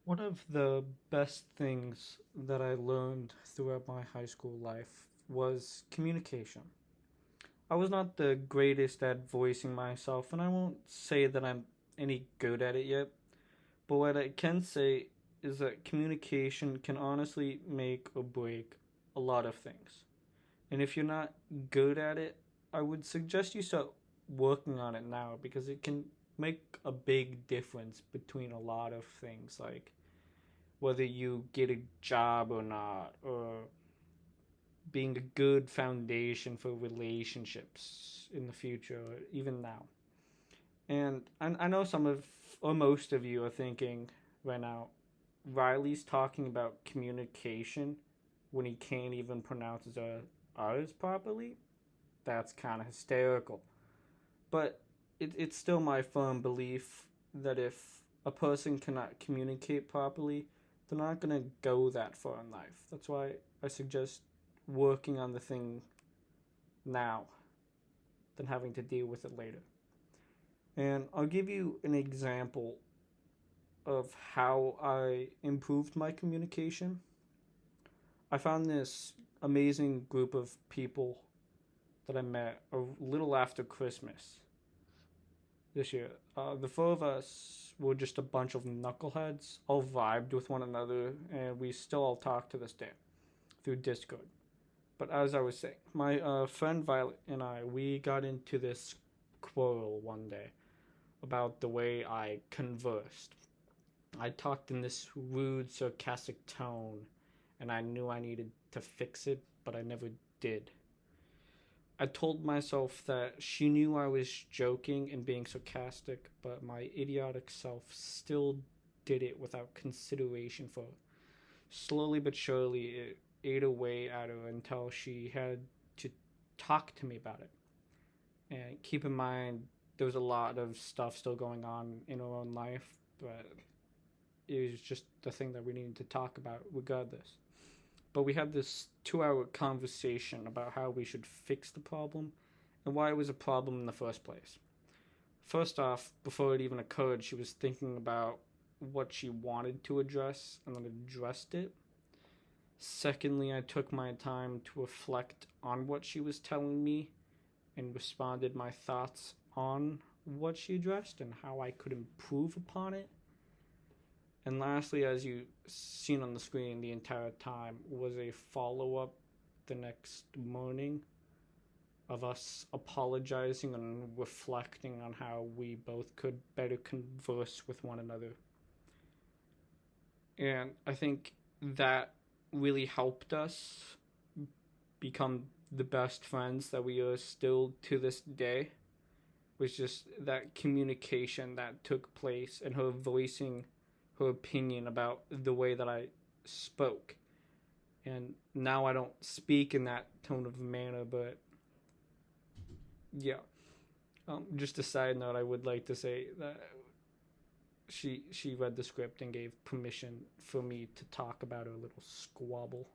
One of the best things that I learned throughout my high school life was communication. I was not the greatest at voicing myself, and I won't say that I'm any good at it yet, but what I can say is that communication can honestly make or break a lot of things. And if you're not good at it, I would suggest you start working on it now because it can make a big difference between a lot of things like whether you get a job or not, or being a good foundation for relationships in the future, or even now. And I know some of, or most of you are thinking right now, Riley's talking about communication when he can't even pronounce his R's properly. That's kind of hysterical. But it's still my firm belief that if a person cannot communicate properly, they're not going to go that far in life. That's why I suggest working on the thing now than having to deal with it later. And I'll give you an example of how I improved my communication. I found this amazing group of people that I met a little after Christmas this year. The four of us were just a bunch of knuckleheads, all vibed with one another, and we still all talk to this day through Discord. But as I was saying, my friend Violet and we got into this quarrel one day about the way I conversed. I talked in this rude, sarcastic tone, and I knew I needed to fix it, but I never did. I told myself that she knew I was joking and being sarcastic, but my idiotic self still did it without consideration for her. Slowly but surely, it ate away at her until she had to talk to me about it. And keep in mind, there was a lot of stuff still going on in her own life, but it was just the thing that we needed to talk about regardless. But we had this 2 hour conversation about how we should fix the problem and why it was a problem in the first place. First off, before it even occurred, she was thinking about what she wanted to address and then addressed it. Secondly, I took my time to reflect on what she was telling me and responded my thoughts on what she addressed and how I could improve upon it. And lastly, as you seen on the screen the entire time, was a follow up the next morning of us apologizing and reflecting on how we both could better converse with one another. And I think that really helped us become the best friends that we are still to this day. Was just that communication that took place and her voicing her opinion about the way that I spoke. And now I don't speak in that tone of manner, but yeah. Just a side note, I would like to say that she read the script and gave permission for me to talk about her little squabble.